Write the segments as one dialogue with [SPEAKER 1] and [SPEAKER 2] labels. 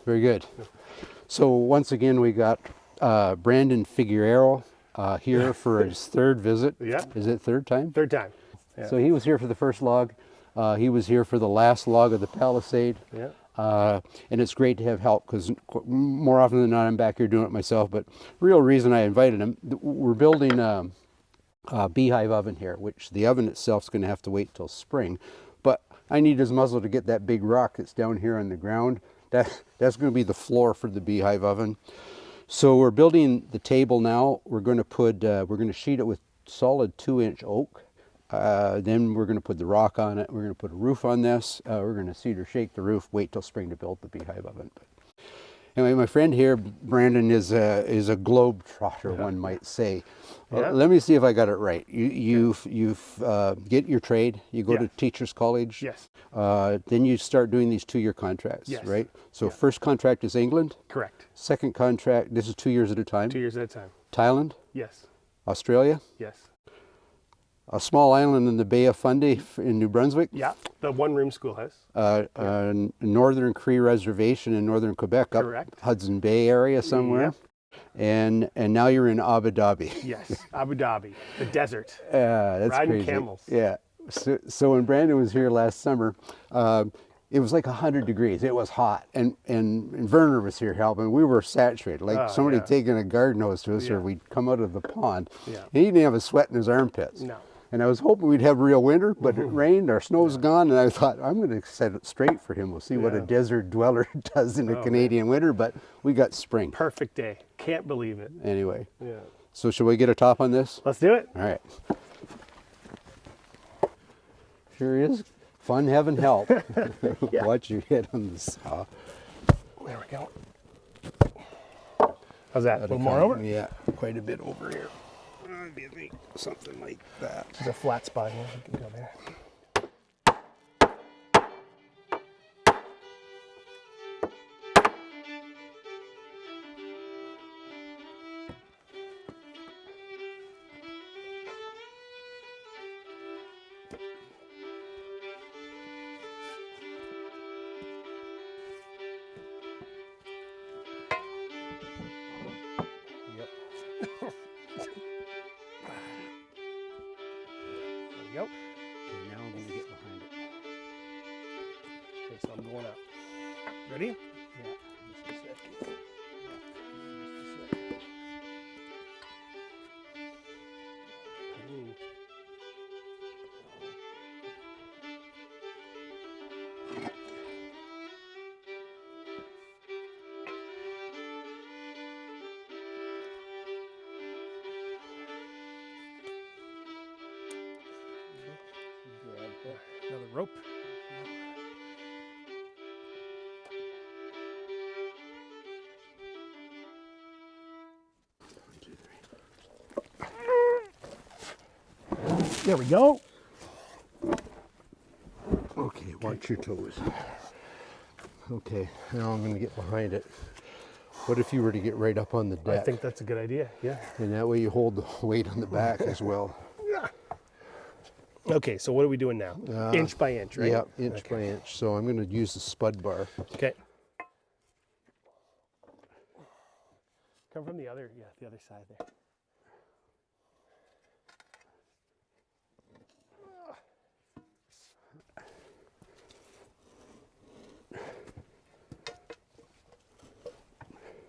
[SPEAKER 1] Very good. So once again, we got Brandon Figueroa here for his third visit.
[SPEAKER 2] Yeah.
[SPEAKER 1] Is it third time?
[SPEAKER 2] Third time. Yeah.
[SPEAKER 1] So he was here for the first log. He was here for the last log of the Palisade.
[SPEAKER 2] Yeah.
[SPEAKER 1] And it's great to have help because more often than not, I'm back here doing it myself. But real reason I invited him, we're building a Beehive oven here, which the oven itself is going to have to wait till spring. But I need his muzzle to get that big rock that's down here on the ground. That's going to be the floor for the Beehive oven. So we're building the table now. We're going to sheet it with solid 2-inch oak. Then we're going to put the rock on it. We're going to put a roof on this. We're going to cedar shake the roof. Wait till spring to build the Beehive oven. But anyway, my friend here, Brandon, is a globe trotter, one might say.
[SPEAKER 2] Yeah.
[SPEAKER 1] Let me see if I got it right. You've get your trade. You go to teachers college.
[SPEAKER 2] Yes.
[SPEAKER 1] Then you start doing these 2-year contracts,
[SPEAKER 2] Yes.
[SPEAKER 1] right? So first contract is England.
[SPEAKER 2] Correct.
[SPEAKER 1] Second contract, this is 2 years at a time.
[SPEAKER 2] 2 years at a time.
[SPEAKER 1] Thailand,
[SPEAKER 2] Yes.
[SPEAKER 1] Australia,
[SPEAKER 2] Yes.
[SPEAKER 1] a small island in the Bay of Fundy in New Brunswick.
[SPEAKER 2] Yeah. The one-room schoolhouse.
[SPEAKER 1] Northern Cree Reservation in northern Quebec,
[SPEAKER 2] Correct.
[SPEAKER 1] up Hudson Bay area somewhere.
[SPEAKER 2] Yep.
[SPEAKER 1] And now you're in Abu Dhabi.
[SPEAKER 2] Yes. Abu Dhabi, the desert.
[SPEAKER 1] That's
[SPEAKER 2] Riding
[SPEAKER 1] crazy.
[SPEAKER 2] camels.
[SPEAKER 1] Yeah. So when Brandon was here last summer, it was like 100 degrees. It was hot, and Werner was here helping. We were saturated, like somebody taking a garden hose to us, or we'd come out of the pond.
[SPEAKER 2] Yeah.
[SPEAKER 1] And he didn't have a sweat in his armpits.
[SPEAKER 2] No.
[SPEAKER 1] And I was hoping we'd have real winter, but it rained, our snow's gone, and I thought, I'm going to set it straight for him. We'll see what a desert dweller does in a Canadian winter, but we got spring.
[SPEAKER 2] Perfect day. Can't believe it.
[SPEAKER 1] Anyway.
[SPEAKER 2] Yeah.
[SPEAKER 1] So should we get a top on this?
[SPEAKER 2] Let's do it.
[SPEAKER 1] All right. Sure is fun having help. Watch you hit on the saw.
[SPEAKER 2] There we go. How's that? A little more over?
[SPEAKER 1] Yeah, quite a bit over here. Maybe something like that.
[SPEAKER 2] There's a flat spot here. We can go there. Yep.
[SPEAKER 1] Okay, now I'm going to get behind it.
[SPEAKER 2] Okay, so I'm going up. Ready?
[SPEAKER 1] Yeah, just a second.
[SPEAKER 2] Another rope. There we go.
[SPEAKER 1] Okay, watch your toes. Okay, now I'm going to get behind it. What if you were to get right up on the deck?
[SPEAKER 2] I think that's a good idea. Yeah.
[SPEAKER 1] And that way you hold the weight on the back as well.
[SPEAKER 2] Okay, so what are we doing now? Inch by inch, right?
[SPEAKER 1] Yeah, inch by inch. So I'm going to use the spud bar.
[SPEAKER 2] Okay. Come from the other side there.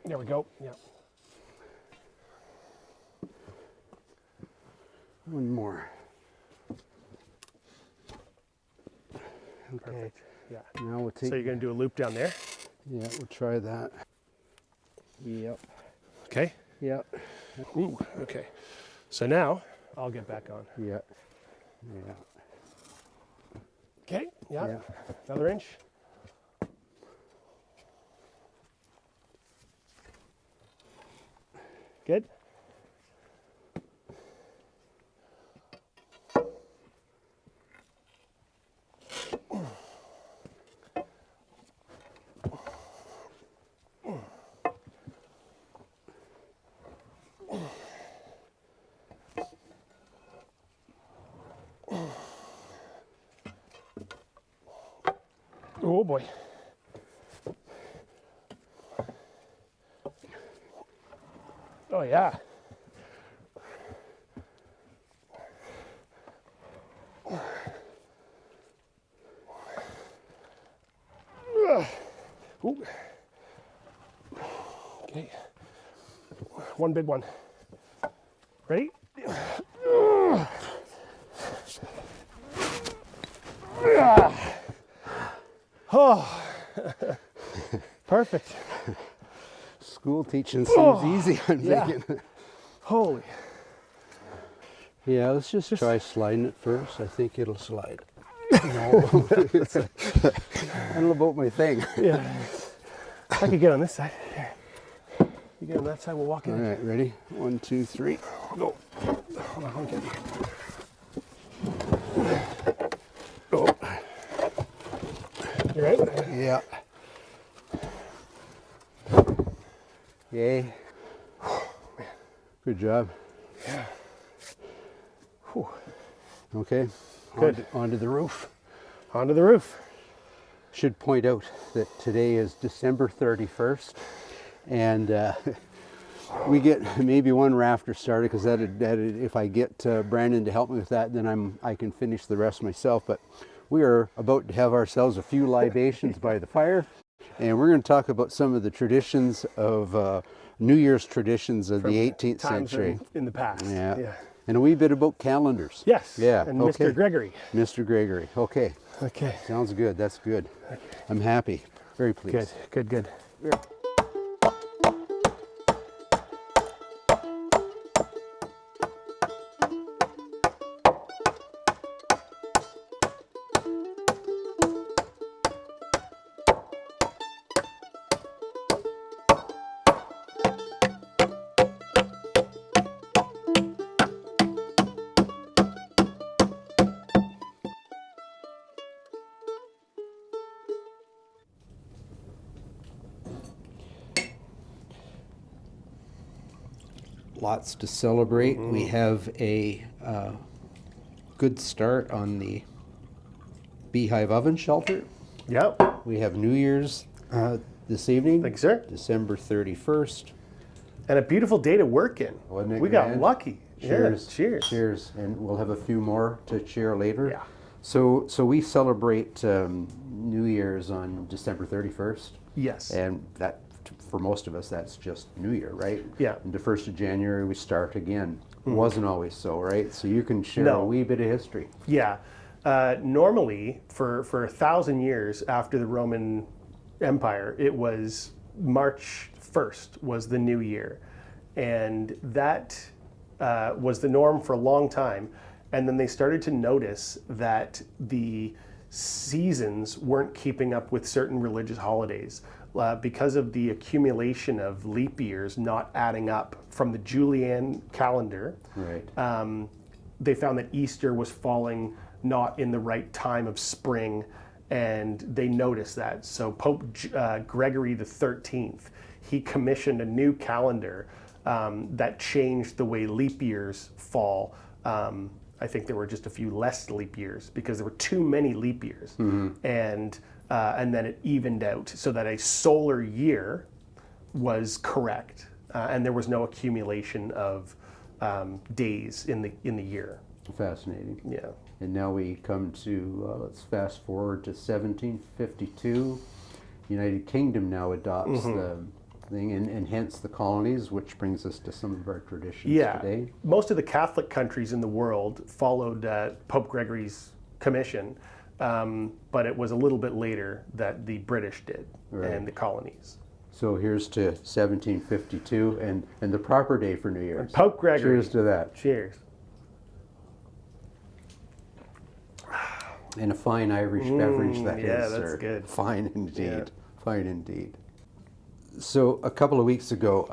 [SPEAKER 2] There we go. Yeah.
[SPEAKER 1] One more. Okay.
[SPEAKER 2] Perfect. Yeah.
[SPEAKER 1] Now we'll take.
[SPEAKER 2] So you're going to do a loop down there?
[SPEAKER 1] Yeah, we'll try that. Yep.
[SPEAKER 2] Okay.
[SPEAKER 1] Yep.
[SPEAKER 2] Ooh, okay. So now I'll get back on.
[SPEAKER 1] Yeah. Yeah.
[SPEAKER 2] Okay, yeah.
[SPEAKER 1] Yeah.
[SPEAKER 2] Another inch. Good. Oh boy. Oh yeah. Ooh. Okay. One big one. Ready? Oh, perfect.
[SPEAKER 1] School teaching seems easy, I'm
[SPEAKER 2] Yeah.
[SPEAKER 1] thinking.
[SPEAKER 2] Holy.
[SPEAKER 1] Yeah, let's just try sliding it first. I think it'll slide. No. I don't know about my thing.
[SPEAKER 2] Yeah. I could get on this side. Here. You get on that side, we'll walk
[SPEAKER 1] All
[SPEAKER 2] in.
[SPEAKER 1] right, ready? 1, 2, 3, go.
[SPEAKER 2] Hold on, I'll get you.
[SPEAKER 1] Go.
[SPEAKER 2] You right?
[SPEAKER 1] Yeah. Yay. Good job.
[SPEAKER 2] Yeah. Whew.
[SPEAKER 1] Okay.
[SPEAKER 2] Good.
[SPEAKER 1] Onto the roof.
[SPEAKER 2] Onto the roof.
[SPEAKER 1] Should point out that today is December 31st, and we get maybe one rafter started because if I get Brandon to help me with that, then I can finish the rest myself. But we are about to have ourselves a few libations by the fire, and we're going to talk about some of the traditions of New Year's traditions of the 18th
[SPEAKER 2] Times
[SPEAKER 1] century.
[SPEAKER 2] in the past.
[SPEAKER 1] Yeah. And a wee bit about calendars.
[SPEAKER 2] Yes.
[SPEAKER 1] Yeah.
[SPEAKER 2] And
[SPEAKER 1] Okay.
[SPEAKER 2] Mr. Gregory.
[SPEAKER 1] Mr. Gregory. Okay.
[SPEAKER 2] Okay.
[SPEAKER 1] Sounds good. That's good. I'm happy. Very pleased.
[SPEAKER 2] Good, good, good.
[SPEAKER 1] Lots to celebrate. We have a good start on the Beehive oven shelter.
[SPEAKER 2] Yep.
[SPEAKER 1] We have New Year's this evening.
[SPEAKER 2] Thank you, sir.
[SPEAKER 1] December 31st.
[SPEAKER 2] And a beautiful day to work in.
[SPEAKER 1] Wasn't it
[SPEAKER 2] We got
[SPEAKER 1] grand?
[SPEAKER 2] lucky.
[SPEAKER 1] Cheers.
[SPEAKER 2] Yeah, cheers.
[SPEAKER 1] Cheers. And we'll have a few more to share later.
[SPEAKER 2] Yeah.
[SPEAKER 1] So we celebrate New Year's on December 31st.
[SPEAKER 2] Yes.
[SPEAKER 1] And that, for most of us, that's just New Year, right?
[SPEAKER 2] Yeah.
[SPEAKER 1] And the 1st of January, we start again. Wasn't always so, right? So you can share
[SPEAKER 2] No.
[SPEAKER 1] a wee bit of history.
[SPEAKER 2] Yeah. Normally, for 1,000 years after the Roman Empire, it was March 1st was the new year. And that was the norm for a long time. And then they started to notice that the seasons weren't keeping up with certain religious holidays because of the accumulation of leap years not adding up from the Julian calendar.
[SPEAKER 1] Right.
[SPEAKER 2] They found that Easter was falling not in the right time of spring, and they noticed that. So Pope Gregory the 13th, he commissioned a new calendar that changed the way leap years fall. I think there were just a few less leap years because there were too many leap years, and then it evened out so that a solar year was correct, and there was no accumulation of days in the year.
[SPEAKER 1] Fascinating.
[SPEAKER 2] Yeah.
[SPEAKER 1] And now we come to, let's fast forward to 1752. United Kingdom now adopts the thing, and hence the colonies, which brings us to some of our traditions today.
[SPEAKER 2] Most of the Catholic countries in the world followed Pope Gregory's commission. but it was a little bit later that the British did
[SPEAKER 1] Right.
[SPEAKER 2] and the colonies.
[SPEAKER 1] So here's to 1752 and the proper day for New Year's.
[SPEAKER 2] Pope Gregory.
[SPEAKER 1] Cheers to that.
[SPEAKER 2] Cheers.
[SPEAKER 1] And a fine Irish beverage that is,
[SPEAKER 2] yeah, that's
[SPEAKER 1] sir.
[SPEAKER 2] good.
[SPEAKER 1] Fine indeed.
[SPEAKER 2] Yeah.
[SPEAKER 1] Fine indeed. So a couple of weeks ago,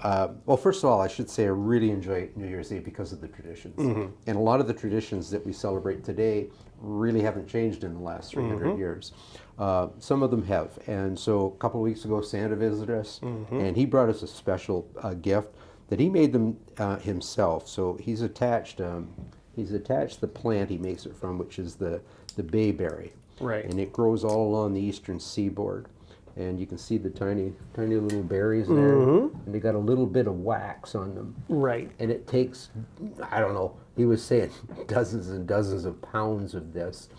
[SPEAKER 1] well, first of all, I should say I really enjoy New Year's Eve because of the traditions. And a lot of the traditions that we celebrate today really haven't changed in the last 300 years. Some of them have. And so a couple of weeks ago, Santa visited us, and he brought us a special gift that he made them himself. So he's attached the plant he makes it from, which is the bayberry.
[SPEAKER 2] Right.
[SPEAKER 1] And it grows all along the eastern seaboard. And you can see the tiny little berries there. And they got a little bit of wax on them.
[SPEAKER 2] Right.
[SPEAKER 1] And it takes, I don't know, he was saying dozens and dozens of pounds of this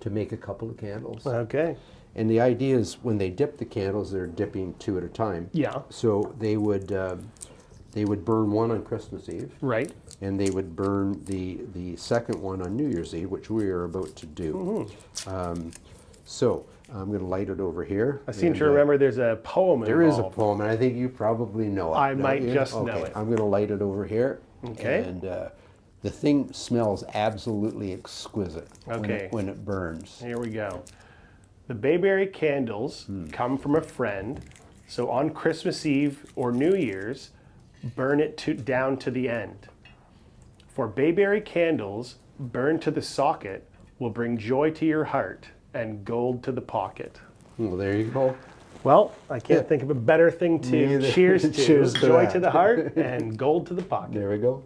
[SPEAKER 1] to make a couple of candles.
[SPEAKER 2] Okay.
[SPEAKER 1] And the idea is when they dip the candles, they're dipping 2 at a time.
[SPEAKER 2] Yeah.
[SPEAKER 1] So they would burn one on Christmas Eve.
[SPEAKER 2] Right.
[SPEAKER 1] And they would burn the second one on New Year's Eve, which we are about to do. So I'm going to light it over here.
[SPEAKER 2] I seem to remember there's a poem involved.
[SPEAKER 1] There is a poem, and I think you probably know it.
[SPEAKER 2] I
[SPEAKER 1] don't
[SPEAKER 2] might
[SPEAKER 1] you?
[SPEAKER 2] just know
[SPEAKER 1] Okay,
[SPEAKER 2] it.
[SPEAKER 1] I'm going to light it over here.
[SPEAKER 2] Okay.
[SPEAKER 1] And the thing smells absolutely exquisite
[SPEAKER 2] Okay.
[SPEAKER 1] when it burns.
[SPEAKER 2] Here we go. The bayberry candles come from a friend, so on Christmas Eve or New Year's, burn it down to the end. For bayberry candles, burned to the socket, will bring joy to your heart and gold to the pocket.
[SPEAKER 1] Well, there you go.
[SPEAKER 2] Well, I can't think of a better thing to
[SPEAKER 1] Neither.
[SPEAKER 2] cheers to.
[SPEAKER 1] Cheers to
[SPEAKER 2] joy
[SPEAKER 1] that.
[SPEAKER 2] to the heart and gold to the pocket.
[SPEAKER 1] There we go.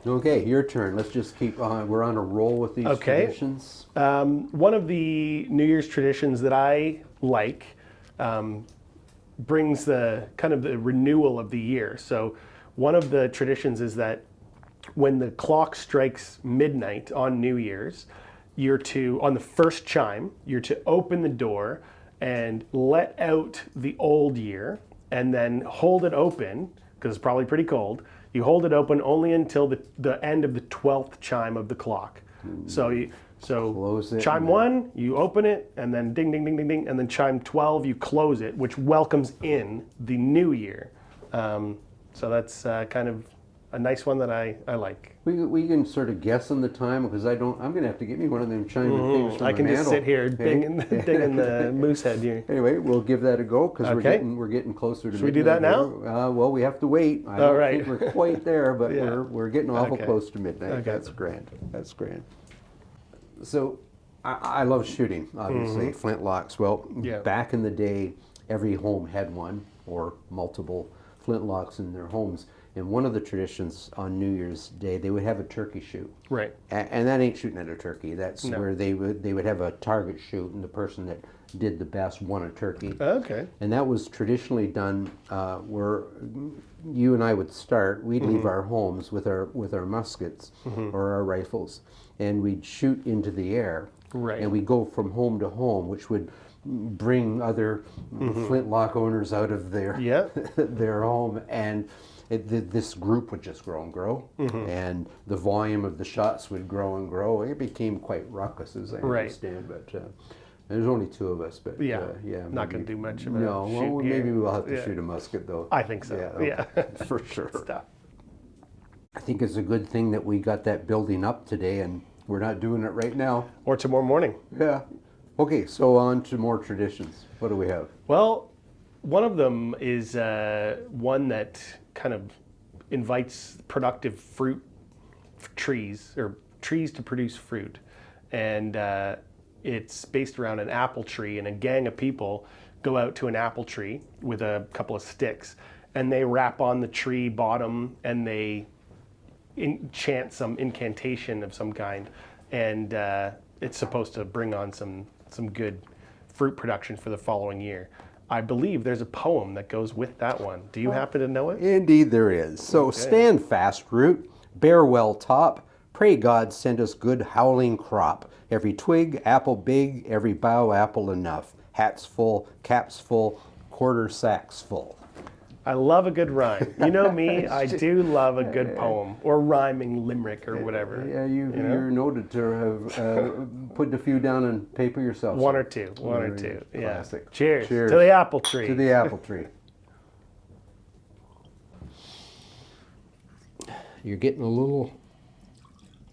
[SPEAKER 1] Okay, your turn. Let's just keep on. We're on a roll with these traditions.
[SPEAKER 2] One of the New Year's traditions that I like brings the kind of the renewal of the year. So one of the traditions is that when the clock strikes midnight on New Year's, on the first chime, you're to open the door and let out the old year and then hold it open, because it's probably pretty cold. You hold it open only until the end of the 12th chime of the clock. So
[SPEAKER 1] Close it
[SPEAKER 2] chime
[SPEAKER 1] and
[SPEAKER 2] 1, you open it, and then ding, ding, ding, ding, ding, and then chime 12, you close it, which welcomes in the new year. So that's kind of a nice one that I like.
[SPEAKER 1] We can sort of guess on the time because I'm going to have to get me one of them chiming things from
[SPEAKER 2] I
[SPEAKER 1] my
[SPEAKER 2] can just
[SPEAKER 1] mantle.
[SPEAKER 2] sit here
[SPEAKER 1] Okay?
[SPEAKER 2] dinging the moose head here.
[SPEAKER 1] Anyway, we'll give that a go because
[SPEAKER 2] Okay.
[SPEAKER 1] we're getting closer to.
[SPEAKER 2] Should we do that
[SPEAKER 1] midnight
[SPEAKER 2] now?
[SPEAKER 1] here. Well, we have to wait. I
[SPEAKER 2] All
[SPEAKER 1] don't
[SPEAKER 2] right.
[SPEAKER 1] think we're quite there, but
[SPEAKER 2] Yeah.
[SPEAKER 1] we're getting awful
[SPEAKER 2] Okay.
[SPEAKER 1] close to midnight.
[SPEAKER 2] Okay.
[SPEAKER 1] That's grand. That's grand. So I love shooting, obviously, flintlocks. Well,
[SPEAKER 2] Yeah.
[SPEAKER 1] back in the day, every home had one or multiple flintlocks in their homes. And one of the traditions on New Year's Day, they would have a turkey shoot.
[SPEAKER 2] Right.
[SPEAKER 1] And that ain't shooting at a turkey. That's
[SPEAKER 2] No.
[SPEAKER 1] where they would have a target shoot, and the person that did the best won a turkey.
[SPEAKER 2] Okay.
[SPEAKER 1] And that was traditionally done where you and I would start. We'd leave our homes with our muskets or our rifles, and we'd shoot into the air.
[SPEAKER 2] Right.
[SPEAKER 1] And we'd go from home to home, which would bring other flintlock owners out of their
[SPEAKER 2] Yeah.
[SPEAKER 1] their home, and this group would just grow and grow, and the volume of the shots would grow and grow. It became quite ruckus, as I
[SPEAKER 2] Right.
[SPEAKER 1] understand, but there's only 2 of us. But
[SPEAKER 2] Yeah.
[SPEAKER 1] yeah,
[SPEAKER 2] Not going
[SPEAKER 1] maybe-
[SPEAKER 2] to do much of a
[SPEAKER 1] No,
[SPEAKER 2] shoot
[SPEAKER 1] well,
[SPEAKER 2] here.
[SPEAKER 1] maybe we'll have to
[SPEAKER 2] Yeah.
[SPEAKER 1] shoot a musket though.
[SPEAKER 2] I think so. Yeah.
[SPEAKER 1] for sure.
[SPEAKER 2] Stop.
[SPEAKER 1] I think it's a good thing that we got that building up today, and we're not doing it right now.
[SPEAKER 2] Or tomorrow morning.
[SPEAKER 1] Yeah. Okay, so on to more traditions. What do we have?
[SPEAKER 2] Well, one of them is one that kind of invites productive fruit trees, or trees to produce fruit. And it's based around an apple tree, and a gang of people go out to an apple tree with a couple of sticks, and they rap on the tree bottom, and they chant some incantation of some kind. And it's supposed to bring on some good fruit production for the following year. I believe there's a poem that goes with that one. Do you happen to know it?
[SPEAKER 1] Indeed there is. So stand fast, root, bear well top, pray God send us good howling crop. Every twig, apple big, every bough, apple enough. Hats full, caps full, quarter sacks full.
[SPEAKER 2] I love a good rhyme. You know me, I do love a good poem or rhyming limerick or whatever.
[SPEAKER 1] Yeah, you're noted to have put a few down on paper yourself.
[SPEAKER 2] One
[SPEAKER 1] sir.
[SPEAKER 2] or two, one or two. Yeah.
[SPEAKER 1] Classic.
[SPEAKER 2] Cheers.
[SPEAKER 1] Cheers
[SPEAKER 2] To the apple tree.
[SPEAKER 1] to the apple tree. You're getting a little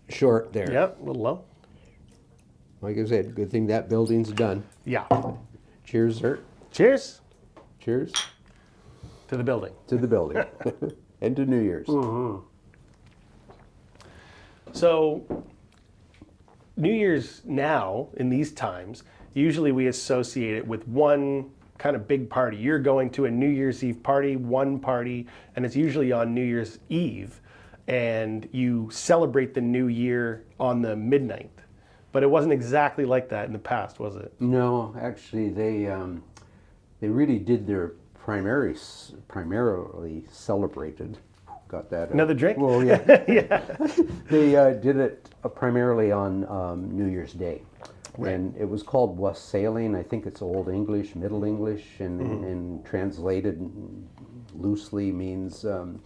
[SPEAKER 1] short there.
[SPEAKER 2] Yep, a little low.
[SPEAKER 1] Like I said, good thing that building's done.
[SPEAKER 2] Yeah.
[SPEAKER 1] Cheers, sir.
[SPEAKER 2] Cheers
[SPEAKER 1] Cheers
[SPEAKER 2] to the building.
[SPEAKER 1] to the building and to New Year's.
[SPEAKER 2] So, New Year's now, in these times, usually we associate it with one kind of big party. You're going to a New Year's Eve party, one party, and it's usually on New Year's Eve, and you celebrate the new year on the midnight. But it wasn't exactly like that in the past, was it?
[SPEAKER 1] No, actually, they really did their primarily celebrated. Got that?
[SPEAKER 2] Another drink?
[SPEAKER 1] Well, yeah. They did it primarily on New Year's Day.
[SPEAKER 2] Right.
[SPEAKER 1] And it was called wassailing. I think it's Old English, Middle English, and translated loosely means to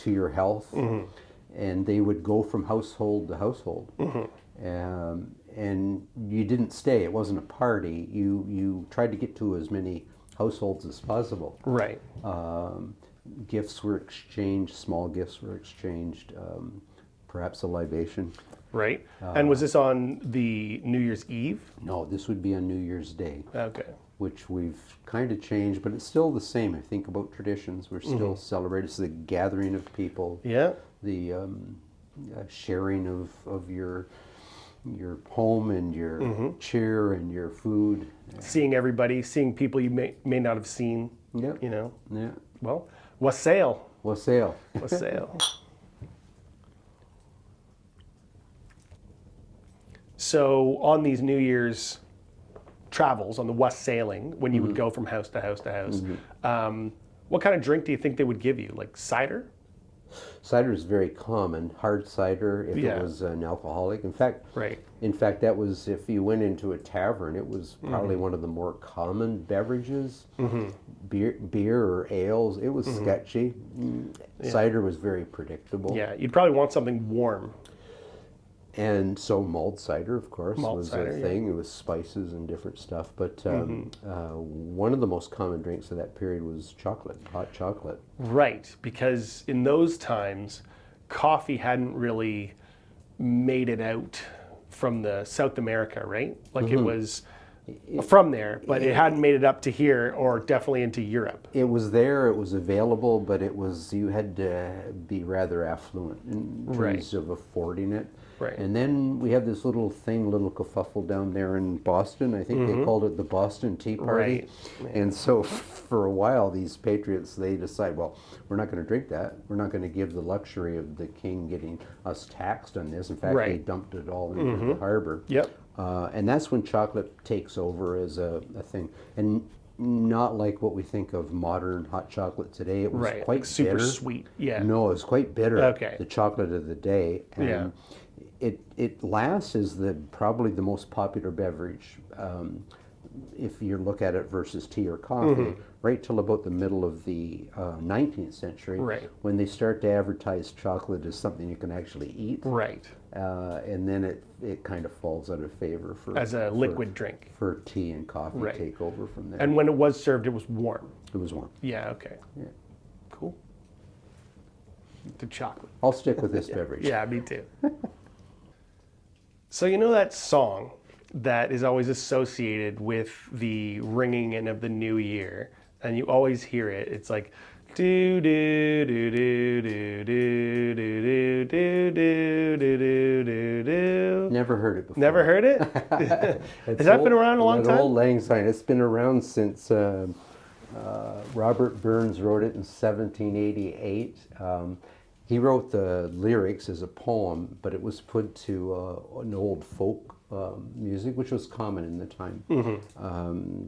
[SPEAKER 1] your health. And they would go from household to household. And you didn't stay. It wasn't a party. You tried to get to as many households as possible.
[SPEAKER 2] Right.
[SPEAKER 1] Gifts were exchanged, small gifts were exchanged, perhaps a libation.
[SPEAKER 2] Right. And was this on the New Year's Eve?
[SPEAKER 1] No, this would be on New Year's Day,
[SPEAKER 2] Okay.
[SPEAKER 1] which we've kind of changed, but it's still the same. I think about traditions. We're still celebrating. It's the gathering of people,
[SPEAKER 2] Yeah.
[SPEAKER 1] the sharing of your home and your cheer and your food.
[SPEAKER 2] Seeing everybody, seeing people you may not have seen,
[SPEAKER 1] Yeah.
[SPEAKER 2] you know.
[SPEAKER 1] Yeah.
[SPEAKER 2] Well, wassail.
[SPEAKER 1] Wassail.
[SPEAKER 2] Wassail. So on these New Year's travels, on the wassailing, when you would go from house to house to house, what kind of drink do you think they would give you? Like cider?
[SPEAKER 1] Cider is very common. Hard cider, if
[SPEAKER 2] Yeah.
[SPEAKER 1] it was an alcoholic. In fact,
[SPEAKER 2] Right.
[SPEAKER 1] that was if you went into a tavern, it was probably one of the more common beverages. Beer or ales, it was sketchy. Cider was very predictable.
[SPEAKER 2] Yeah, you'd probably want something warm.
[SPEAKER 1] And so mulled cider, of course,
[SPEAKER 2] Malt
[SPEAKER 1] was
[SPEAKER 2] cider,
[SPEAKER 1] a
[SPEAKER 2] yeah.
[SPEAKER 1] thing. It was spices and different stuff. But one of the most common drinks of that period was chocolate, hot chocolate.
[SPEAKER 2] Right, because in those times, coffee hadn't really made it out from the South America, right? Like it was from there, but it hadn't made it up to here or definitely into Europe.
[SPEAKER 1] It was there, it was available, but you had to be rather affluent in terms of affording it.
[SPEAKER 2] Right.
[SPEAKER 1] And then we had this little kerfuffle down there in Boston. I think they called it the Boston Tea Party.
[SPEAKER 2] Right.
[SPEAKER 1] And so for a while, these patriots, they decide, well, we're not going to drink that. We're not going to give the luxury of the king getting us taxed on this. In fact,
[SPEAKER 2] Right.
[SPEAKER 1] they dumped it all into the harbor.
[SPEAKER 2] Yep.
[SPEAKER 1] And that's when chocolate takes over as a thing. And not like what we think of modern hot chocolate today. It was
[SPEAKER 2] Right,
[SPEAKER 1] quite
[SPEAKER 2] like super
[SPEAKER 1] bitter.
[SPEAKER 2] sweet. Yeah.
[SPEAKER 1] No, it was quite bitter.
[SPEAKER 2] Okay.
[SPEAKER 1] The chocolate of the day. And
[SPEAKER 2] Yeah.
[SPEAKER 1] it lasts as probably the most popular beverage if you look at it versus tea or coffee, right till about the middle of the 19th century,
[SPEAKER 2] Right.
[SPEAKER 1] when they start to advertise chocolate as something you can actually eat.
[SPEAKER 2] Right.
[SPEAKER 1] And then it kind of falls out of favor
[SPEAKER 2] As a liquid drink.
[SPEAKER 1] for tea and coffee
[SPEAKER 2] Right.
[SPEAKER 1] take over from there.
[SPEAKER 2] And when it was served, it was warm.
[SPEAKER 1] It was warm.
[SPEAKER 2] Yeah, okay.
[SPEAKER 1] Yeah.
[SPEAKER 2] Cool. The chocolate.
[SPEAKER 1] I'll stick with this beverage.
[SPEAKER 2] Yeah, me too. So you know that song that is always associated with the ringing in of the new year, and you always hear it. It's like do do do do do do do do do do do do do.
[SPEAKER 1] Never heard it before.
[SPEAKER 2] Never heard it? Has that been around a long
[SPEAKER 1] That
[SPEAKER 2] time?
[SPEAKER 1] Old Lang Syne. It's been around since Robert Burns wrote it in 1788. He wrote the lyrics as a poem, but it was put to an old folk music, which was common in the time.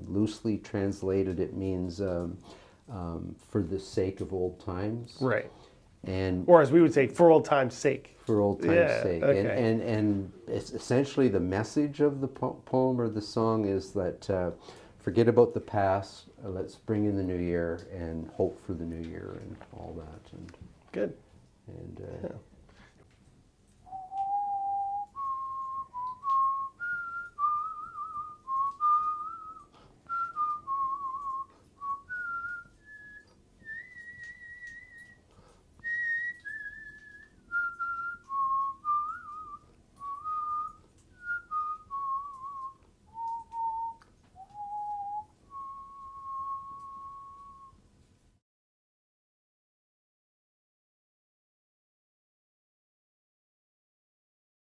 [SPEAKER 1] Loosely translated, it means for the sake of old times.
[SPEAKER 2] Right.
[SPEAKER 1] And
[SPEAKER 2] Or as we would say, for old time's sake.
[SPEAKER 1] for old time's
[SPEAKER 2] Yeah,
[SPEAKER 1] sake.
[SPEAKER 2] okay.
[SPEAKER 1] And it's essentially the message of the poem or the song is that forget about the past. Let's bring in the new year and hope for the new year and all that. And
[SPEAKER 2] Good.
[SPEAKER 1] and
[SPEAKER 2] Yeah.